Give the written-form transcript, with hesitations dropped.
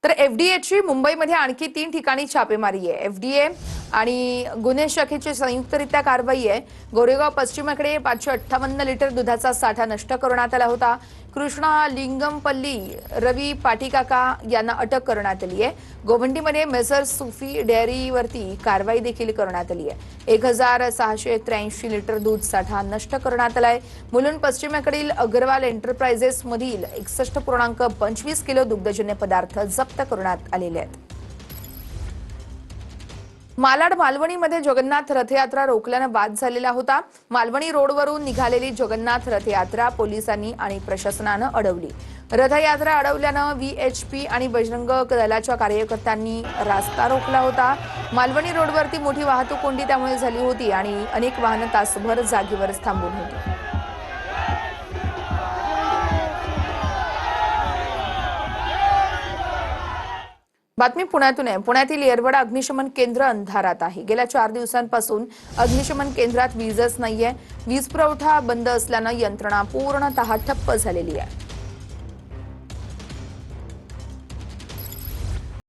तर एफडीएची मुंबईमध्ये आणखी 3 ठिकाणी छापेमारी आहे। एफडीए आणि गुन्हे शाखेची संयुक्तरित्या कारवाई आहे। गोरेगाव पश्चिमेकडे 558 लिटर दुधाचा साठा नष्ट करण्यात आला होता। कृष्णा लिंगमपल्ली रवी पाटीकाका यांना अटक करण्यात आली आहे। गोवंडीमध्ये मेसर सुफी डेअरीवरती कारवाई देखील करण्यात आली आहे। 1683 लिटर दूध साठा नष्ट करण्यात आलाय। मुलुंड पश्चिमेकडील अग्रवाल एंटरप्राइजेस मधील 61.25 किलो दुग्धजन्य पदार्थ जप्त करण्यात आलेले आहेत। मालाड मालवणीमध्ये जगन्नाथ रथयात्रा रोखल्याने वाद झालेला होता। मालवणी रोडवरून निघालेली जगन्नाथ रथयात्रा पोलिसांनी आणि प्रशासनाने अडवली। रथयात्रा अडवल्याने व्हीएचपी आणि बजरंग दलाच्या कार्यकर्त्यांनी रास्ता रोखला होता। मालवणी रोडवरती मोठी वाहतूक कोंडी त्यामुळे झाली होती आणि अनेक वाहनं तासभर जागेवरच थांबून होती। बातमी पुण्यातून आहे। पुण्यातील येरवडा अग्निशमन केंद्र अंधारात आहे। गेल्या 4 दिवसांपासून अग्निशमन केंद्रात वीजच नाहीये। वीज पुरवठा बंद असल्याने यंत्रणा पूर्णतः ठप्प झालेली आहे।